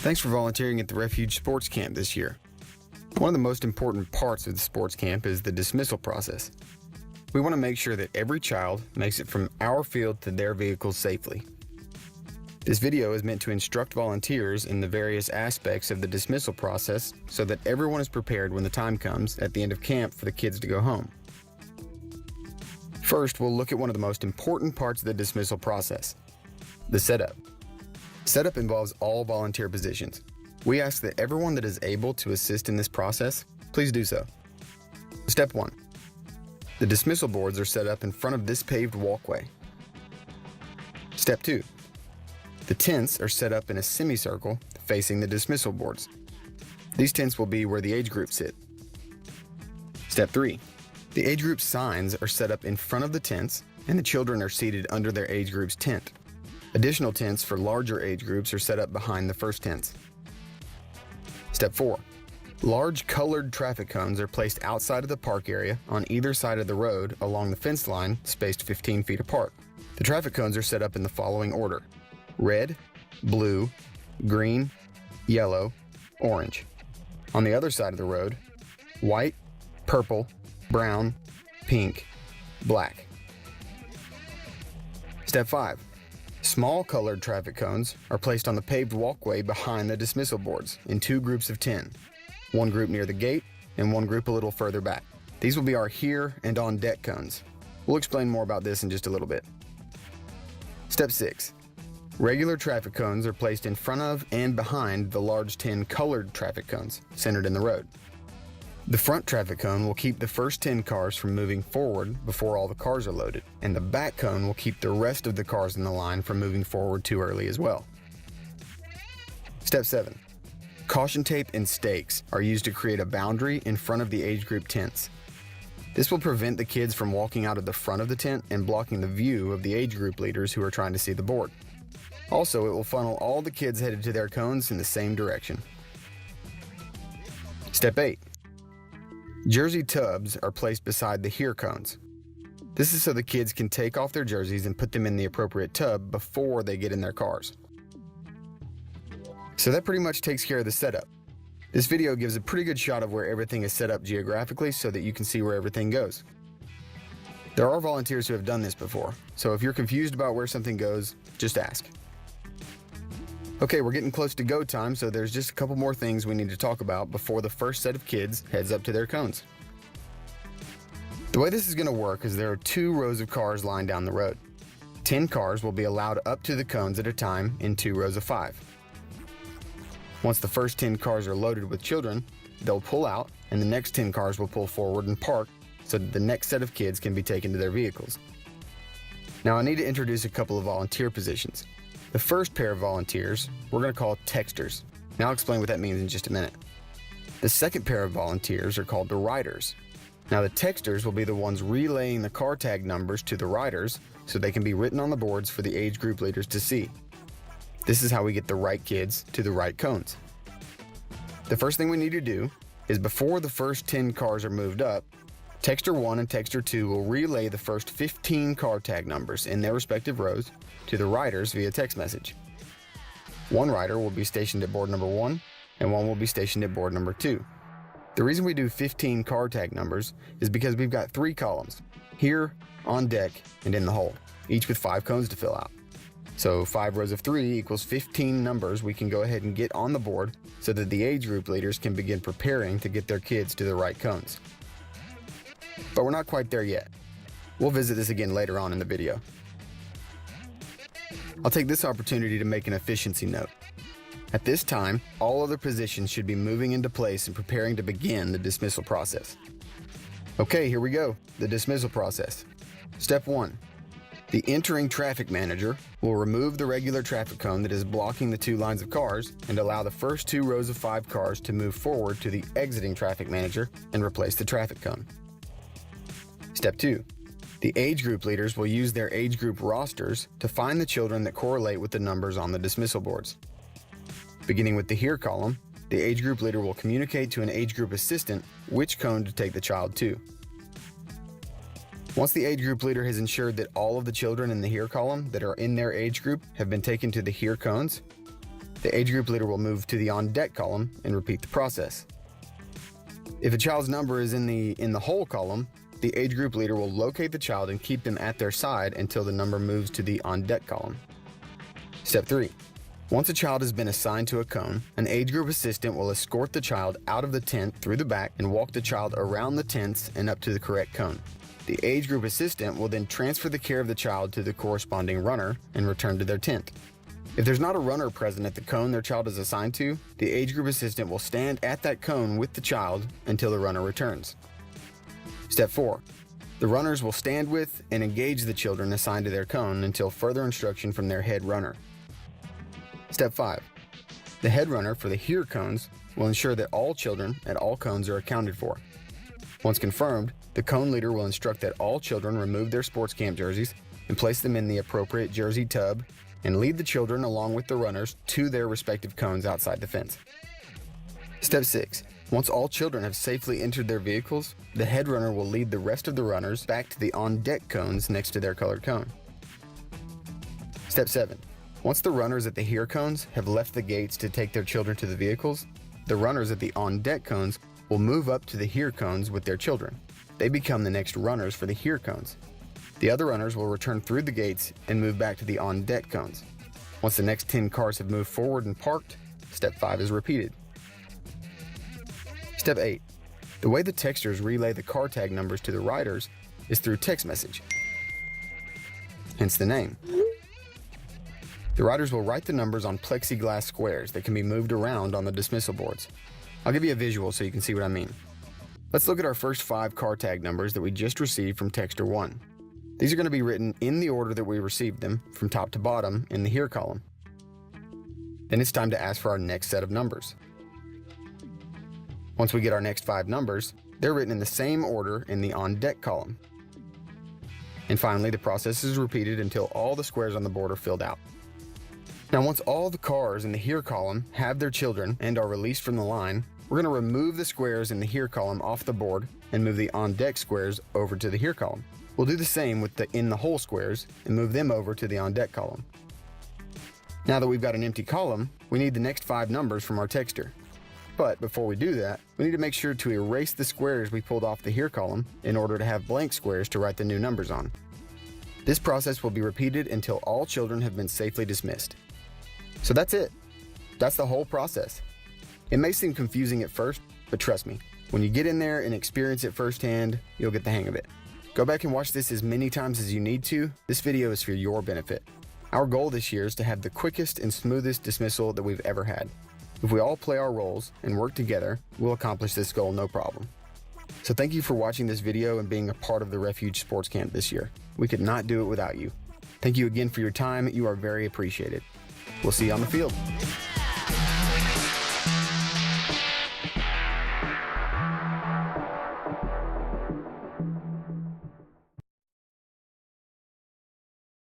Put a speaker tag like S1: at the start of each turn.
S1: Thanks for volunteering at the Refuge Sports Camp this year. One of the most important parts of the sports camp is the dismissal process. We want to make sure that every child makes it from our field to their vehicle safely. This video is meant to instruct volunteers in the various aspects of the dismissal process so that everyone is prepared when the time comes at the end of camp for the kids to go home. First, we'll look at one of the most important parts of the dismissal process, the setup. Setup involves all volunteer positions. We ask that everyone that is able to assist in this process, please do so. Step 1. The dismissal boards are set up in front of this paved walkway. Step 2. The tents are set up in a semicircle facing the dismissal boards. These tents will be where the age groups sit. Step 3. The age group signs are set up in front of the tents and the children are seated under their age group's tent. Additional tents for larger age groups are set up behind the first tents. Step 4. Large colored traffic cones are placed outside of the park area on either side of the road along the fence line spaced 15 feet apart. The traffic cones are set up in the following order: red, blue, green, yellow, orange. On the other side of the road, white, purple, brown, pink, black. Step 5. Small colored traffic cones are placed on the paved walkway behind the dismissal boards in 2 groups of 10, one group near the gate and one group a little further back. These will be our here and on deck cones. We'll explain more about this in just a little bit. Step 6. Regular traffic cones are placed in front of and behind the large 10 colored traffic cones centered in the road. The front traffic cone will keep the first 10 cars from moving forward before all the cars are loaded, and the back cone will keep the rest of the cars in the line from moving forward too early as well. Step 7. Caution tape and stakes are used to create a boundary in front of the age group tents. This will prevent the kids from walking out of the front of the tent and blocking the view of the age group leaders who are trying to see the board. Also, it will funnel all the kids headed to their cones in the same direction. Step 8. Jersey tubs are placed beside the here cones. This is so the kids can take off their jerseys and put them in the appropriate tub before they get in their cars. So that pretty much takes care of the setup. This video gives a pretty good shot of where everything is set up geographically so that you can see where everything goes. There are volunteers who have done this before, so if you're confused about where something goes, just ask. Okay, we're getting close to go time, so there's just a couple more things we need to talk about before the first set of kids heads up to their cones. The way this is going to work is there are 2 rows of cars lined down the road. 10 cars will be allowed up to the cones at a time in 2 rows of 5. Once the first 10 cars are loaded with children, they'll pull out and the next 10 cars will pull forward and park so that the next set of kids can be taken to their vehicles. Now I need to introduce a couple of volunteer positions. The first pair of volunteers we're going to call texters. Now I'll explain what that means in just a minute. The second pair of volunteers are called the riders. Now the texters will be the ones relaying the car tag numbers to the riders so they can be written on the boards for the age group leaders to see. This is how we get the right kids to the right cones. The first thing we need to do is before the first 10 cars are moved up, Texter 1 and Texter 2 will relay the first 15 car tag numbers in their respective rows to the riders via text message. One rider will be stationed at board number 1 and one will be stationed at board number 2. The reason we do 15 car tag numbers is because we've got 3 columns, here, on deck, and in the hole, each with 5 cones to fill out. So 5 rows of 3 equals 15 numbers we can go ahead and get on the board so that the age group leaders can begin preparing to get their kids to the right cones. But we're not quite there yet. We'll visit this again later on in the video. I'll take this opportunity to make an efficiency note. At this time, all other positions should be moving into place and preparing to begin the dismissal process. Okay, here we go, the dismissal process. Step 1. The entering traffic manager will remove the regular traffic cone that is blocking the 2 lines of cars and allow the first 2 rows of 5 cars to move forward to the exiting traffic manager and replace the traffic cone. Step 2. The age group leaders will use their age group rosters to find the children that correlate with the numbers on the dismissal boards. Beginning with the here column, the age group leader will communicate to an age group assistant which cone to take the child to. Once the age group leader has ensured that all of the children in the here column that are in their age group have been taken to the here cones, The age group leader will move to the on deck column and repeat the process. If a child's number is in the whole column, the age group leader will locate the child and keep them at their side until the number moves to the on deck column. Step 3. Once a child has been assigned to a cone, an age group assistant will escort the child out of the tent through the back and walk the child around the tents and up to the correct cone. The age group assistant will then transfer the care of the child to the corresponding runner and return to their tent. If there's not a runner present at the cone their child is assigned to, the age group assistant will stand at that cone with the child until the runner returns. Step 4. The runners will stand with and engage the children assigned to their cone until further instruction from their head runner. Step 5. The head runner for the here cones will ensure that all children at all cones are accounted for. Once confirmed, the cone leader will instruct that all children remove their sports camp jerseys and place them in the appropriate jersey tub and lead the children along with the runners to their respective cones outside the fence. Step 6. Once all children have safely entered their vehicles, the head runner will lead the rest of the runners back to the on-deck cones next to their colored cone. Step 7. Once the runners at the here cones have left the gates to take their children to the vehicles, the runners at the on-deck cones will move up to the here cones with their children. They become the next runners for the here cones. The other runners will return through the gates and move back to the on-deck cones. Once the next 10 cars have moved forward and parked, Step 5 is repeated. Step 8. The way the texters relay the car tag numbers to the riders is through text message, hence the name. The riders will write the numbers on plexiglass squares that can be moved around on the dismissal boards. I'll give you a visual so you can see what I mean. Let's look at our first 5 car tag numbers that we just received from texter 1. These are going to be written in the order that we received them, from top to bottom, in the here column. Then it's time to ask for our next set of numbers. Once we get our next 5 numbers, they're written in the same order in the on deck column. And finally, the process is repeated until all the squares on the board are filled out. Now, once all the cars in the here column have their children and are released from the line, we're going to remove the squares in the here column off the board and move the on deck squares over to the here column. We'll do the same with the in the hole squares and move them over to the on deck column. Now that we've got an empty column, we need the next 5 numbers from our texter. But before we do that, we need to make sure to erase the squares we pulled off the here column in order to have blank squares to write the new numbers on. This process will be repeated until all children have been safely dismissed. So that's it. That's the whole process. It may seem confusing at first, but trust me, when you get in there and experience it firsthand, you'll get the hang of it. Go back and watch this as many times as you need to. This video is for your benefit. Our goal this year is to have the quickest and smoothest dismissal that we've ever had. If we all play our roles and work together, we'll accomplish this goal no problem. So thank you for watching this video and being a part of the Refuge Sports Camp this year. We could not do it without you. Thank you again for your time. You are very appreciated. We'll see you on the field.